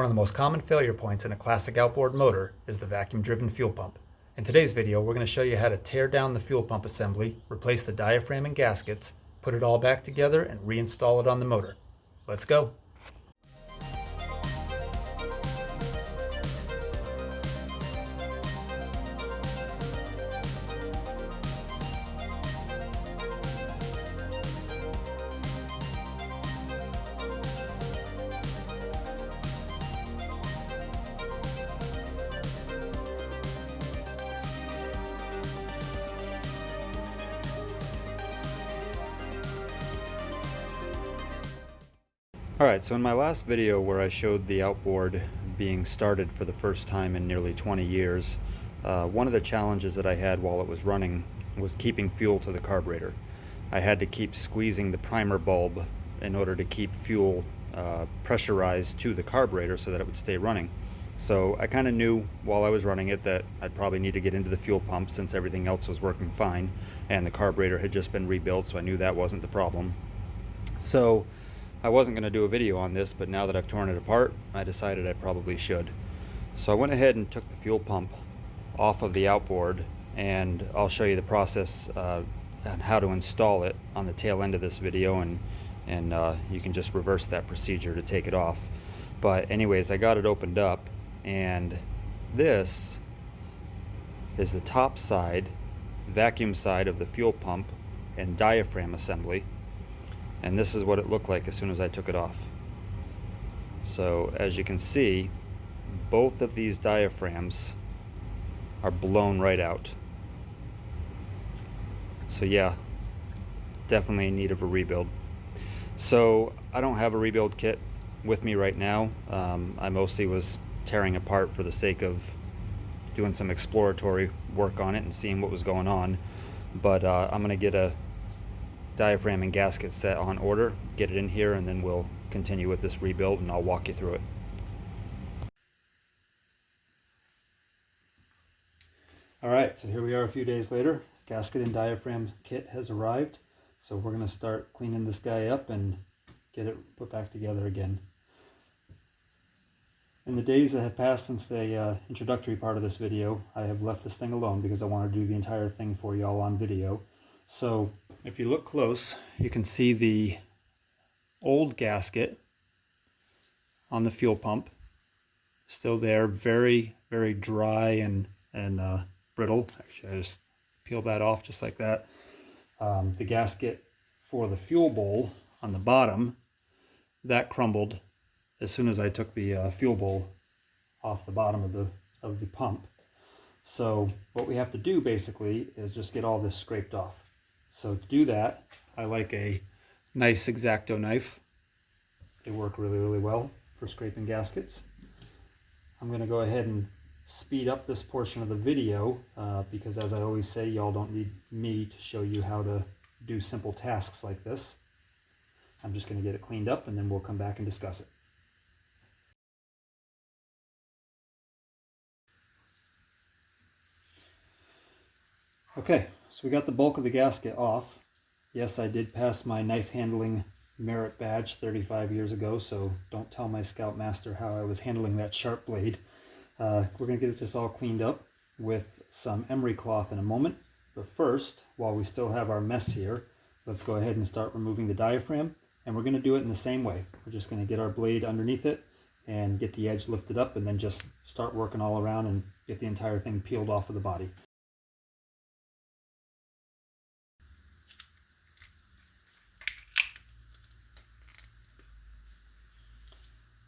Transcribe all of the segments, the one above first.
One of the most common failure points in a classic outboard motor is the vacuum-driven fuel pump. In today's video, we're going to show you how to tear down the fuel pump assembly, replace the diaphragm and gaskets, put it all back together, and reinstall it on the motor. Let's go! Alright, so in my last video where I showed the outboard being started for the first time in nearly 20 years, one of the challenges that I had while it was running was keeping fuel to the carburetor. I had to keep squeezing the primer bulb in order to keep fuel pressurized to the carburetor so that it would stay running. So I kind of knew while I was running it that I'd probably need to get into the fuel pump since everything else was working fine, and the carburetor had just been rebuilt, so I knew that wasn't the problem. So I wasn't going to do a video on this, but now that I've torn it apart, I decided I probably should. So I went ahead and took the fuel pump off of the outboard, and I'll show you the process on how to install it on the tail end of this video, and you can just reverse that procedure to take it off. But anyways, I got it opened up, and this is the top side, vacuum side of the fuel pump and diaphragm assembly. And this is what it looked like as soon as I took it off. So as you can see, both of these diaphragms are blown right out. So yeah, definitely in need of a rebuild. So I don't have a rebuild kit with me right now. I mostly was tearing apart for the sake of doing some exploratory work on it and seeing what was going on. But I'm gonna get a diaphragm and gasket set on order, get it in here, and then we'll continue with this rebuild and I'll walk you through it. Alright, so here we are a few days later. Gasket and diaphragm kit has arrived, so we're going to start cleaning this guy up and get it put back together again. In the days that have passed since the introductory part of this video, I have left this thing alone because I want to do the entire thing for y'all on video. So if you look close, you can see the old gasket on the fuel pump still there, very dry and brittle. Actually, I just peeled that off just like that. The gasket for the fuel bowl on the bottom, that crumbled as soon as I took the fuel bowl off the bottom of the pump. So what we have to do basically is just get all this scraped off. So to do that, I like a nice X-Acto knife. They work really well for scraping gaskets. I'm going to go ahead and speed up this portion of the video because, as I always say, y'all don't need me to show you how to do simple tasks like this. I'm just going to get it cleaned up and then we'll come back and discuss it. Okay, so we got the bulk of the gasket off. Yes, I did pass my knife handling merit badge 35 years ago, so don't tell my Scoutmaster how I was handling that sharp blade. We're going to get this all cleaned up with some emery cloth in a moment. But first, while we still have our mess here, let's go ahead and start removing the diaphragm. And we're going to do it in the same way. We're just going to get our blade underneath it and get the edge lifted up and then just start working all around and get the entire thing peeled off of the body.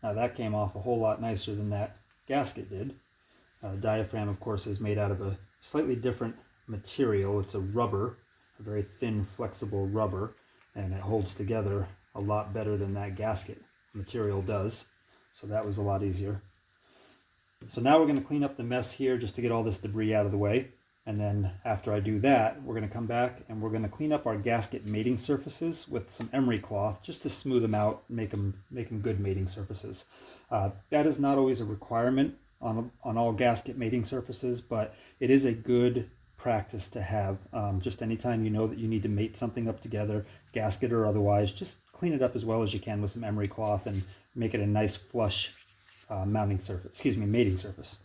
Now that came off a whole lot nicer than that gasket did. Diaphragm, of course, is made out of a slightly different material. It's a rubber, a very thin, flexible rubber, and it holds together a lot better than that gasket material does. So that was a lot easier. So now we're going to clean up the mess here just to get all this debris out of the way. And then after I do that, we're going to come back and we're going to clean up our gasket mating surfaces with some emery cloth just to smooth them out, make them good mating surfaces. That is not always a requirement on all gasket mating surfaces, but it is a good practice to have. Just anytime you know that you need to mate something up together, gasket or otherwise, just clean it up as well as you can with some emery cloth and make it a nice flush mating surface.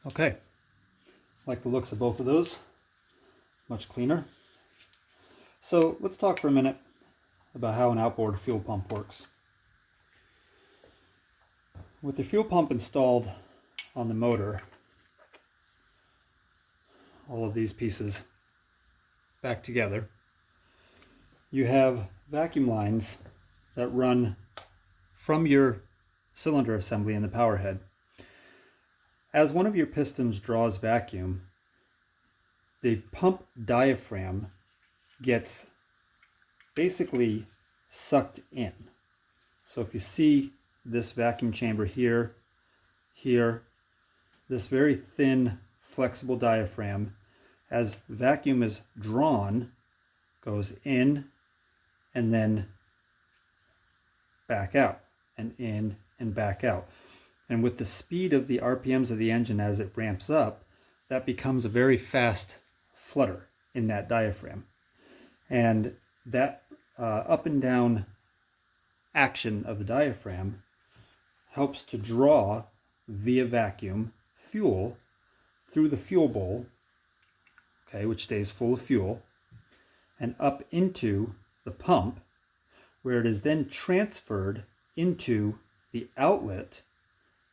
Okay, like the looks of both of those, much cleaner. So let's talk for a minute about how an outboard fuel pump works. With the fuel pump installed on the motor, all of these pieces back together, you have vacuum lines that run from your cylinder assembly in the power head. As one of your pistons draws vacuum, the pump diaphragm gets basically sucked in. So if you see this vacuum chamber here, this very thin, flexible diaphragm, as vacuum is drawn, goes in and then back out, and in and back out. And with the speed of the RPMs of the engine as it ramps up, that becomes a very fast flutter in that diaphragm. And that up and down action of the diaphragm helps to draw via vacuum fuel through the fuel bowl, okay, which stays full of fuel, and up into the pump, where it is then transferred into the outlet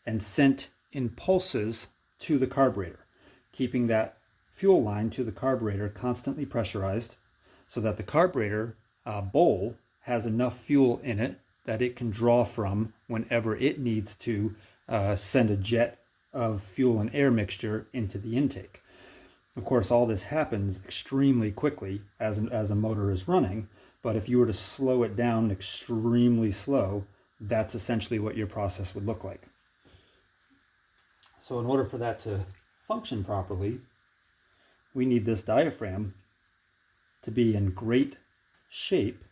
and sent in pulses to the carburetor, keeping that fuel line to the carburetor constantly pressurized so that the carburetor bowl has enough fuel in it that it can draw from whenever it needs to send a jet of fuel and air mixture into the intake. Of course, all this happens extremely quickly as a motor is running, but if you were to slow it down extremely slow, that's essentially what your process would look like. So in order for that to function properly, we need this diaphragm to be in great shape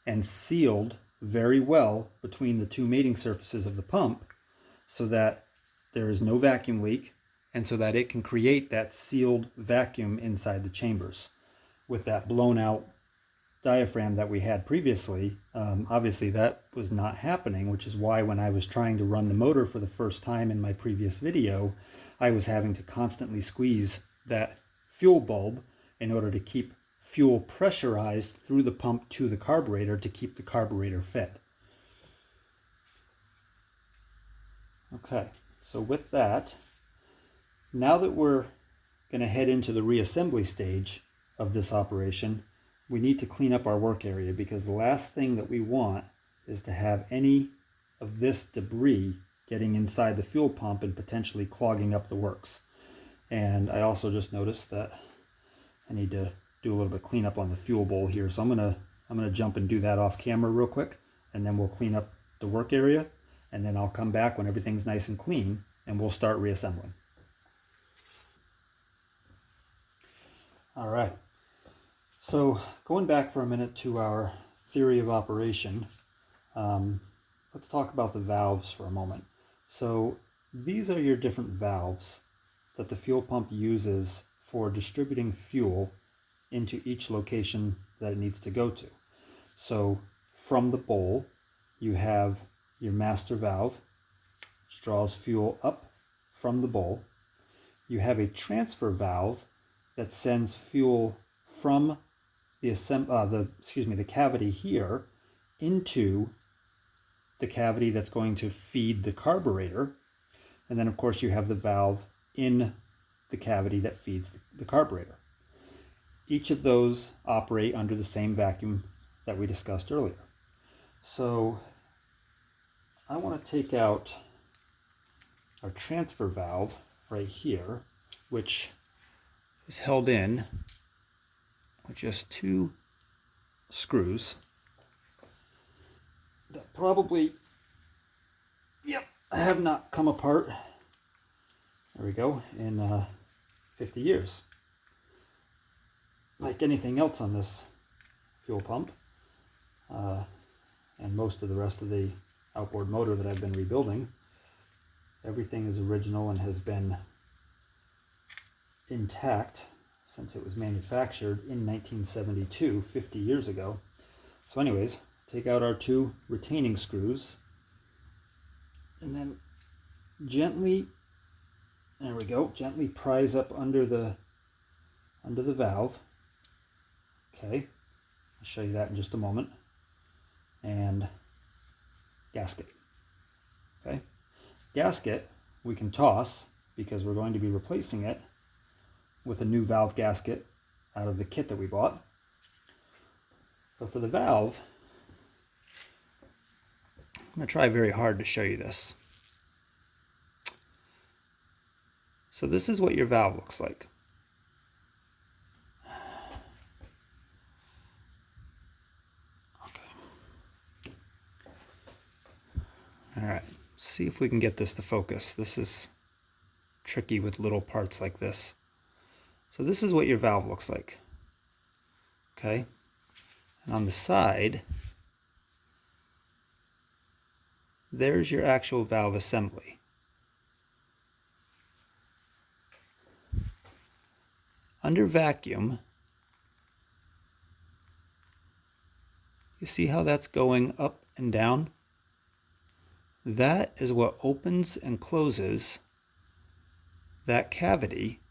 and sealed very well between the two mating surfaces of the pump so that there is no vacuum leak and so that it can create that sealed vacuum inside the chambers. With that blown out diaphragm that we had previously, obviously that was not happening, which is why when I was trying to run the motor for the first time in my previous video, I was having to constantly squeeze that fuel bulb in order to keep fuel pressurized through the pump to the carburetor to keep the carburetor fed. Okay, so with that, now that we're going to head into the reassembly stage of this operation, we need to clean up our work area, because the last thing that we want is to have any of this debris getting inside the fuel pump and potentially clogging up the works. And I also just noticed that I need to do a little bit of cleanup on the fuel bowl here. So I'm gonna jump and do that off camera real quick, and then we'll clean up the work area, and then I'll come back when everything's nice and clean and we'll start reassembling. All right. So going back for a minute to our theory of operation, let's talk about the valves for a moment. So these are your different valves that the fuel pump uses for distributing fuel into each location that it needs to go to. So from the bowl, you have your master valve, which draws fuel up from the bowl. You have a transfer valve that sends fuel from the cavity here into the cavity that's going to feed the carburetor. And then of course you have the valve in the cavity that feeds the carburetor. Each of those operate under the same vacuum that we discussed earlier. So I want to take out our transfer valve right here, which is held in with just 2 screws that probably, have not come apart, there we go, in 50 years. Like anything else on this fuel pump, and most of the rest of the outboard motor that I've been rebuilding, everything is original and has been intact since it was manufactured in 1972, 50 years ago. So anyways, take out our 2 retaining screws and then gently, there we go, gently prise up under the valve. Okay, I'll show you that in just a moment. And gasket. Okay, gasket we can toss because we're going to be replacing it with a new valve gasket out of the kit that we bought. But for the valve, I'm going to try very hard to show you this. So this is what your valve looks like. All right, see if we can get this to focus. This is tricky with little parts like this. So this is what your valve looks like. Okay, and on the side, there's your actual valve assembly. Under vacuum, you see how that's going up and down? That is what opens and closes that cavity,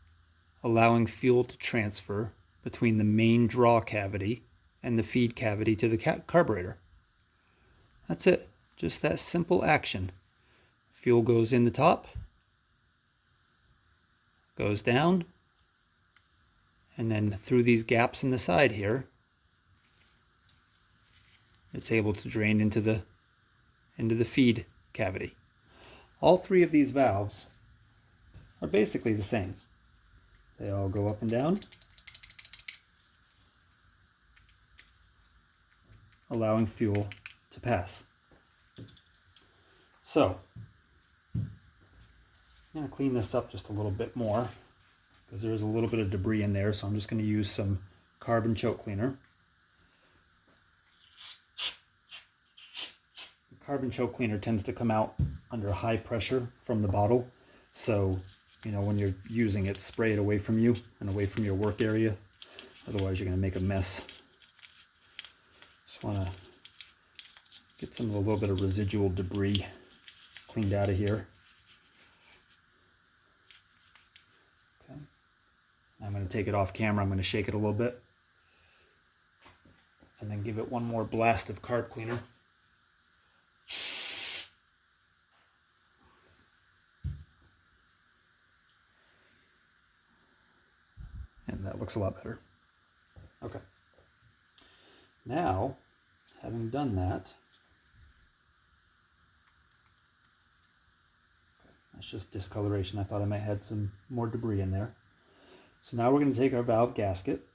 allowing fuel to transfer between the main draw cavity and the feed cavity to the carburetor. That's it, just that simple action. Fuel goes in the top, goes down, and then through these gaps in the side here, it's able to drain into the feed cavity. All 3 of these valves are basically the same. They all go up and down, allowing fuel to pass. So, I'm going to clean this up just a little bit more because there is a little bit of debris in there, so I'm just going to use some carbon choke cleaner. Carbon choke cleaner tends to come out under high pressure from the bottle, so when you're using it, spray it away from you and away from your work area, otherwise you're going to make a mess. Just want to get a little bit of residual debris cleaned out of here. Okay, I'm going to take it off camera. I'm going to shake it a little bit and then give it one more blast of carb cleaner. And that looks a lot better. Okay. Now, having done that, that's just discoloration. I thought I might have had some more debris in there. So now we're going to take our valve gasket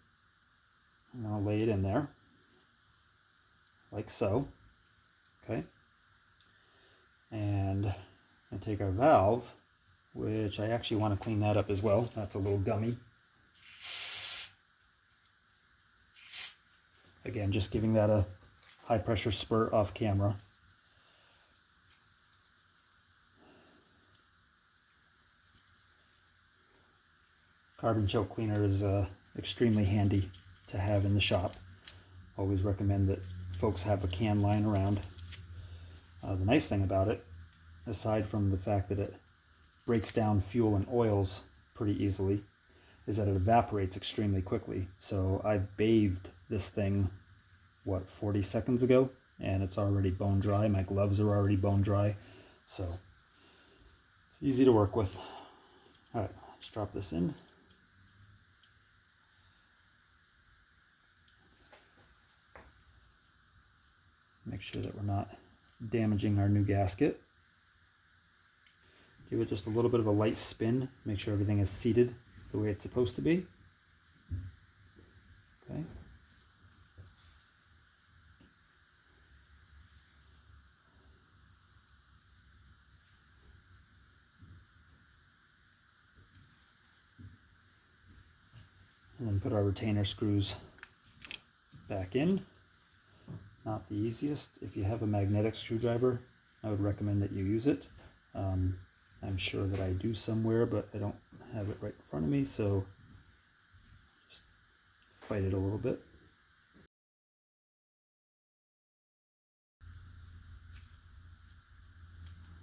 and I'll lay it in there, like so. Okay. And I'm going to take our valve, which I actually want to clean that up as well. That's a little gummy. Again, just giving that a high pressure spurt off camera. Carbon choke cleaner is extremely handy to have in the shop. Always recommend that folks have a can lying around. The nice thing about it, aside from the fact that it breaks down fuel and oils pretty easily, is that it evaporates extremely quickly. So I bathed this thing, 40 seconds ago, and it's already bone dry. My gloves are already bone dry, so it's easy to work with. All right, let's drop this in. Make sure that we're not damaging our new gasket. Give it just a little bit of a light spin. Make sure everything is seated the way it's supposed to be. Okay. And then put our retainer screws back in. Not the easiest. If you have a magnetic screwdriver, I would recommend that you use it. I'm sure that I do somewhere, but I don't have it right in front of me, so just fight it a little bit.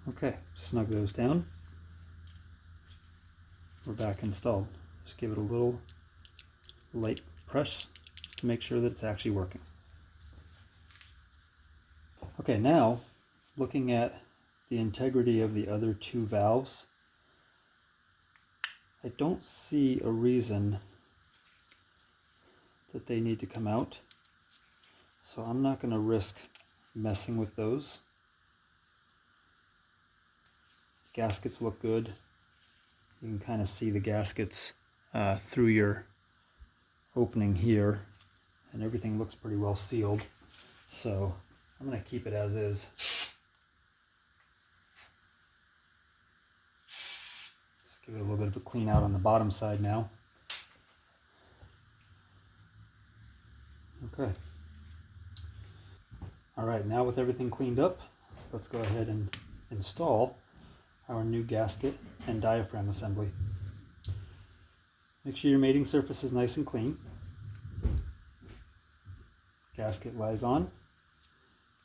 Okay, snug those down. We're back installed. Just give it a little light press to make sure that it's actually working. Okay, now looking at the integrity of the other two valves, I don't see a reason that they need to come out, so I'm not going to risk messing with those. Gaskets look good. You can kind of see the gaskets through your opening here, and everything looks pretty well sealed, so I'm going to keep it as is. Just give it a little bit of a clean out on the bottom side now. Okay. All right, now with everything cleaned up, let's go ahead and install our new gasket and diaphragm assembly. Make sure your mating surface is nice and clean. Gasket lies on,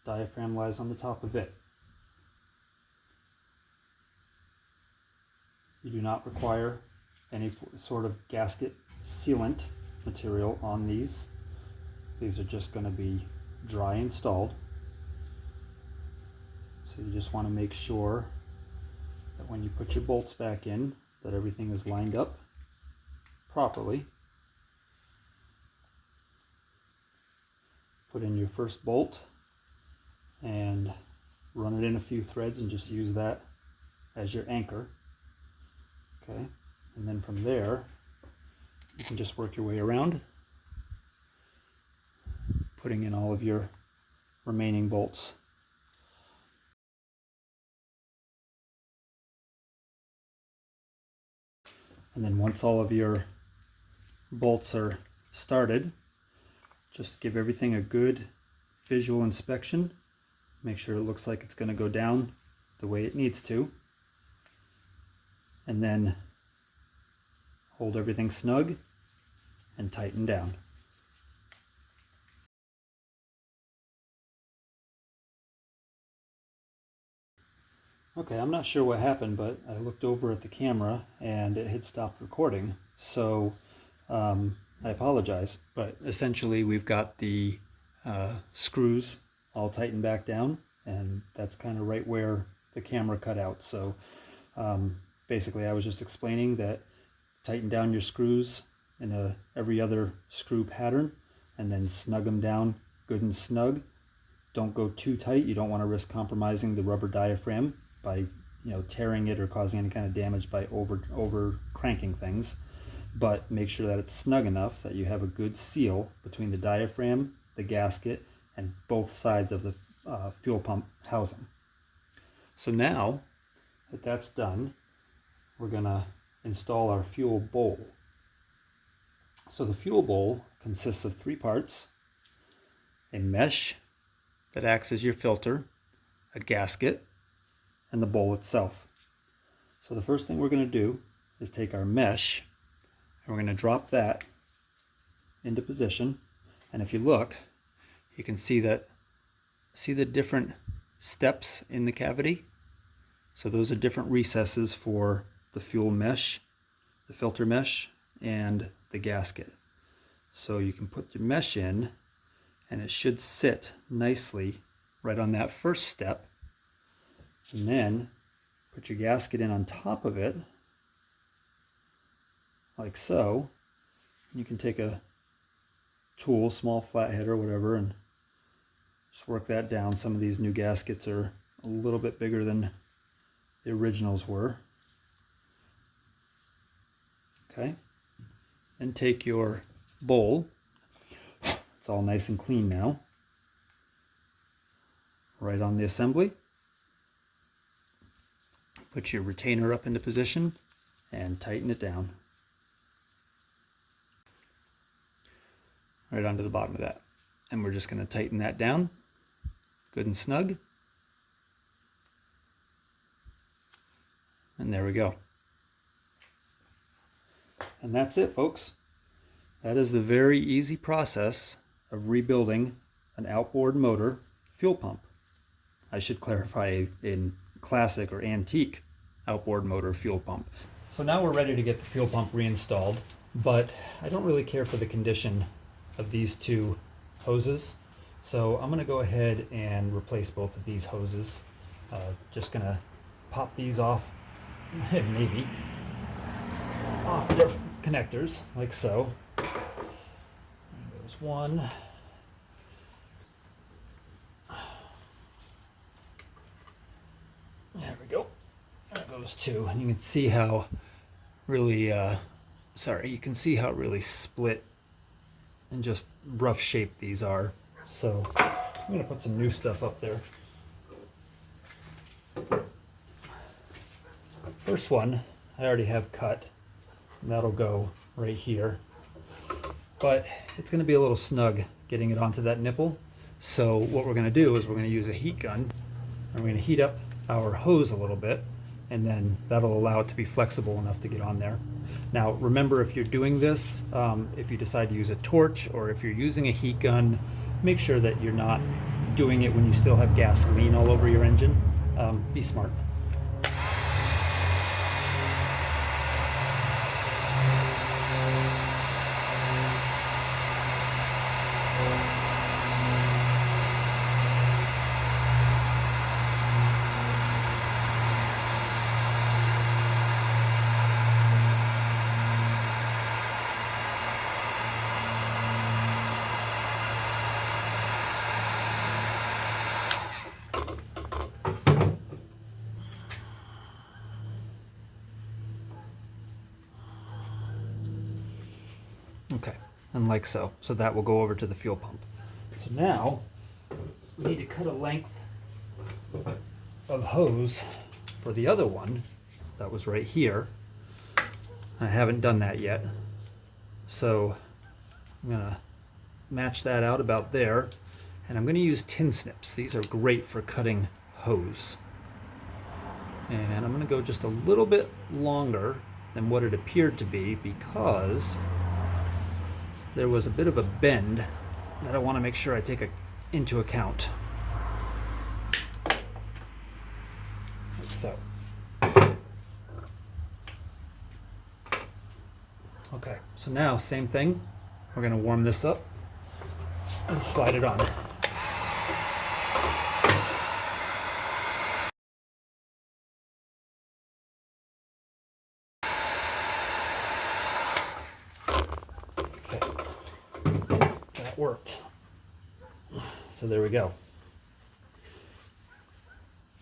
diaphragm lies on the top of it. You do not require any sort of gasket sealant material on these. These are just going to be dry installed. So you just want to make sure that when you put your bolts back in, that everything is lined up properly. Put in your first bolt and run it in a few threads and just use that as your anchor. Okay, and then from there, you can just work your way around, putting in all of your remaining bolts. And then once all of your bolts are started, just give everything a good visual inspection. Make sure it looks like it's going to go down the way it needs to. And then hold everything snug and tighten down. Okay, I'm not sure what happened, but I looked over at the camera and it had stopped recording. So I apologize, but essentially we've got the screws all tightened back down, and that's kind of right where the camera cut out. So basically I was just explaining that tighten down your screws in a every other screw pattern, and then snug them down good and snug. Don't go too tight. You don't want to risk compromising the rubber diaphragm by tearing it or causing any kind of damage by over cranking things. But make sure that it's snug enough that you have a good seal between the diaphragm, the gasket, and both sides of the fuel pump housing. So now that that's done, we're going to install our fuel bowl. So the fuel bowl consists of 3 parts: a mesh that acts as your filter, a gasket, and the bowl itself. So the first thing we're going to do is take our mesh and we're going to drop that into position. And if you look, you can see the different steps in the cavity. So those are different recesses for the fuel mesh, the filter mesh, and the gasket. So you can put your mesh in and it should sit nicely right on that first step. And then put your gasket in on top of it, like so. You can take a tool, small flathead or whatever, and just work that down. Some of these new gaskets are a little bit bigger than the originals were. Okay, and take your bowl. It's all nice and clean now. Right on the assembly. Put your retainer up into position and tighten it down. Right onto the bottom of that. And we're just going to tighten that down. Good and snug. And there we go. And that's it, folks. That is the very easy process of rebuilding an outboard motor fuel pump. I should clarify, in classic or antique outboard motor fuel pump. So now we're ready to get the fuel pump reinstalled, but I don't really care for the condition of these two hoses. So I'm gonna go ahead and replace both of these hoses. Just gonna pop these off, maybe, off the connectors, like so. There goes one. There we go. There goes two. And you can see how really, you can see how really split and just rough shape these are. So I'm gonna put some new stuff up there. First one I already have cut, and that'll go right here. But it's gonna be a little snug getting it onto that nipple. So what we're gonna do is we're gonna use a heat gun, and we're gonna heat up our hose a little bit, and then that'll allow it to be flexible enough to get on there. Now remember, if you're doing this, if you decide to use a torch or if you're using a heat gun, make sure that you're not doing it when you still have gasoline all over your engine. Be smart. Okay, and like so. So that will go over to the fuel pump. So now we need to cut a length of hose for the other one that was right here. I haven't done that yet. So I'm gonna match that out about there. And I'm gonna use tin snips. These are great for cutting hose. And I'm gonna go just a little bit longer than what it appeared to be, because there was a bit of a bend that I want to make sure I take into account. Like so. Okay, so now same thing. We're going to warm this up and slide it on. Worked. So there we go.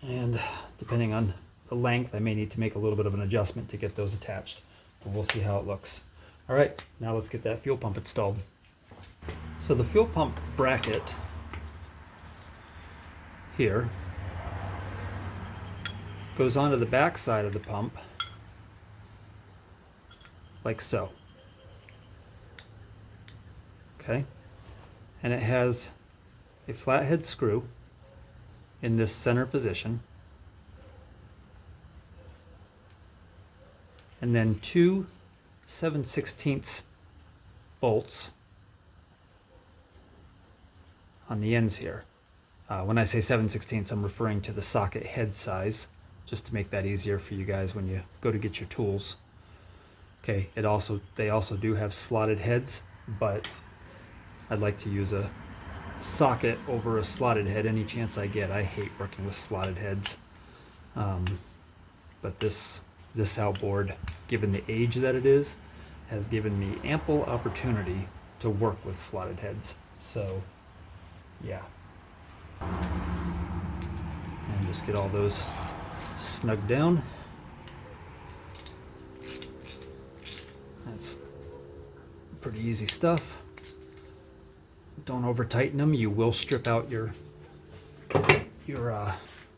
And depending on the length, I may need to make a little bit of an adjustment to get those attached, but we'll see how it looks. All right, now let's get that fuel pump installed. So the fuel pump bracket here goes onto the back side of the pump, like so. Okay. And it has a flathead screw in this center position, and then two 7/16 bolts on the ends here. When I say 7/16, I'm referring to the socket head size, just to make that easier for you guys when you go to get your tools. Okay, they also do have slotted heads, but I'd like to use a socket over a slotted head any chance I get. I hate working with slotted heads. But this outboard, given the age that it is, has given me ample opportunity to work with slotted heads. So, yeah. And just get all those snugged down. That's pretty easy stuff. Don't over tighten them. You will strip out your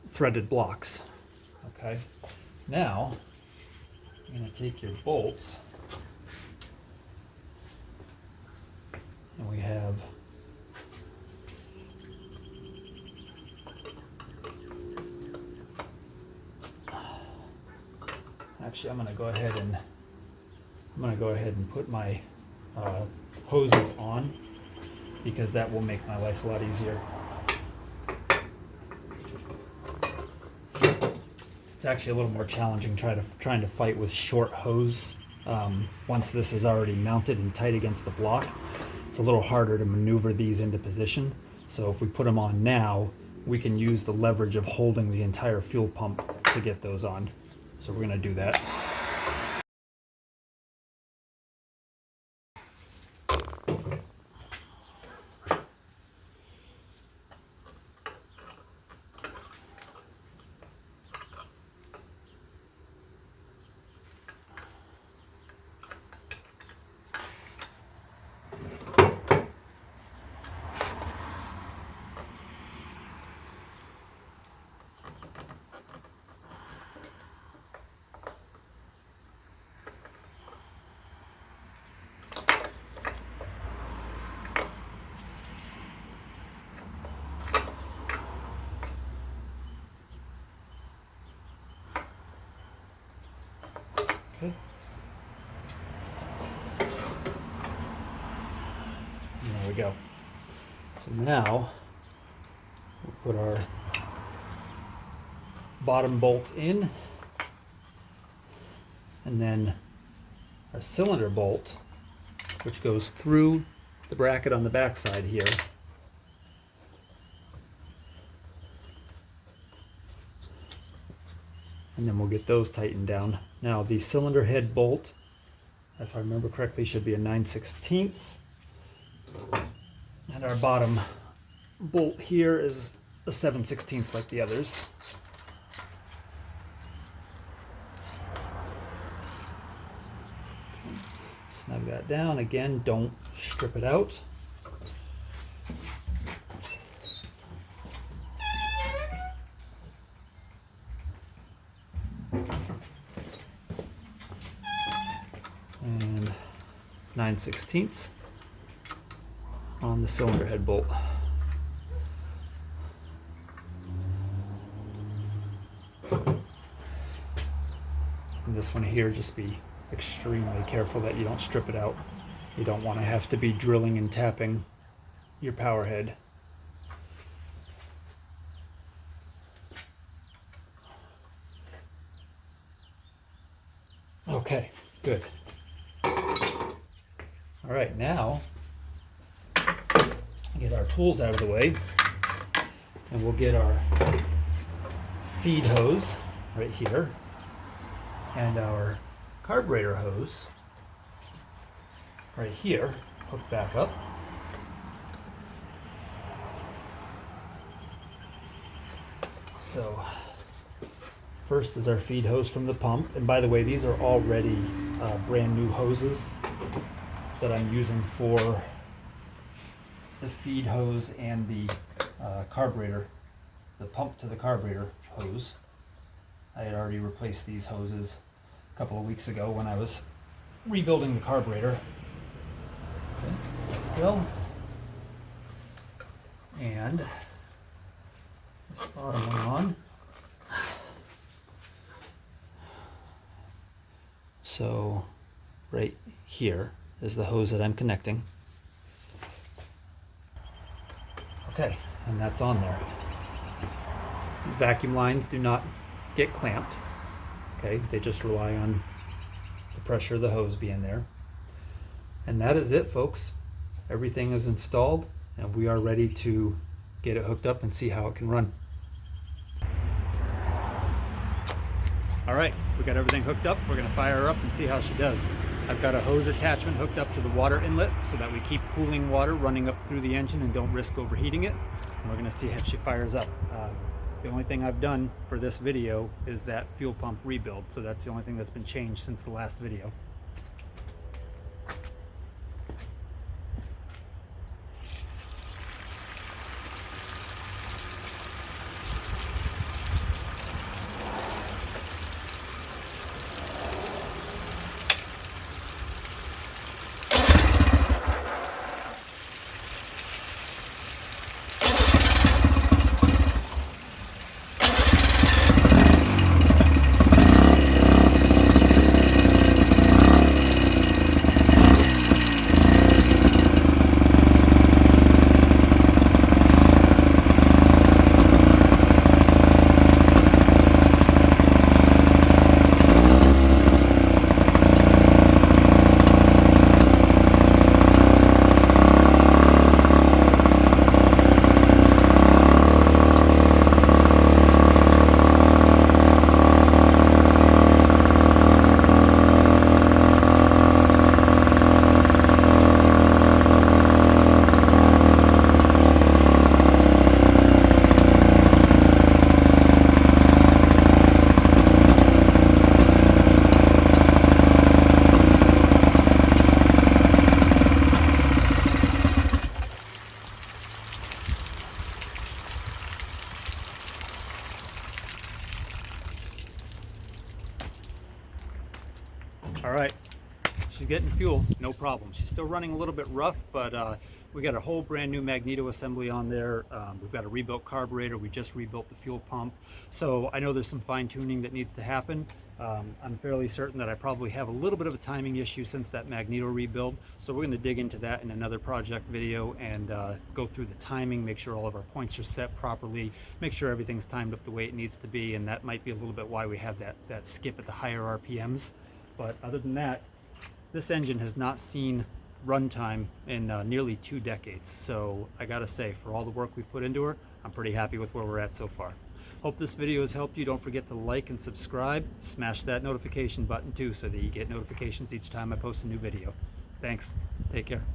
threaded blocks. Okay. Now, I'm going to take your bolts, and we have actually I'm going to go ahead and put my hoses on, because that will make my life a lot easier. It's actually a little more challenging trying to fight with short hose. Once this is already mounted and tight against the block, it's a little harder to maneuver these into position. So if we put them on now, we can use the leverage of holding the entire fuel pump to get those on. So we're going to do that. Okay. And there we go. So now we'll put our bottom bolt in, and then our cylinder bolt, which goes through the bracket on the back side here. And then we'll get those tightened down. Now the cylinder head bolt, if I remember correctly, should be a 9/16. And our bottom bolt here is a 7/16 like the others. Snug that down. Again, don't strip it out. And 9/16 on the cylinder head bolt. And this one here, just be extremely careful that you don't strip it out. You don't want to have to be drilling and tapping your power head. Okay, good. All right, now get our tools out of the way, and we'll get our feed hose right here and our carburetor hose right here hooked back up. So first is our feed hose from the pump, and by the way, these are already brand new hoses that I'm using for the feed hose and the carburetor, the pump to the carburetor hose. I had already replaced these hoses a couple of weeks ago when I was rebuilding the carburetor. Okay, let's go. And this bottom one on. So right here is the hose that I'm connecting. Okay, and that's on there. Vacuum lines do not get clamped. Okay, they just rely on the pressure of the hose being there. And that is it, folks. Everything is installed and we are ready to get it hooked up and see how it can run. All right, we got everything hooked up. We're gonna fire her up and see how she does. I've got a hose attachment hooked up to the water inlet so that we keep cooling water running up through the engine and don't risk overheating it. And we're gonna see if she fires up. The only thing I've done for this video is that fuel pump rebuild. So that's the only thing that's been changed since the last video. All right, she's getting fuel, no problem. She's still running a little bit rough, but we got a whole brand new magneto assembly on there. We've got a rebuilt carburetor. We just rebuilt the fuel pump. So I know there's some fine tuning that needs to happen. I'm fairly certain that I probably have a little bit of a timing issue since that magneto rebuild. So we're gonna dig into that in another project video and go through the timing, make sure all of our points are set properly, make sure everything's timed up the way it needs to be, and that might be a little bit why we have that skip at the higher RPMs. But other than that, this engine has not seen runtime in nearly 2 decades. So I gotta say, for all the work we've put into her, I'm pretty happy with where we're at so far. Hope this video has helped you. Don't forget to like and subscribe. Smash that notification button too so that you get notifications each time I post a new video. Thanks. Take care.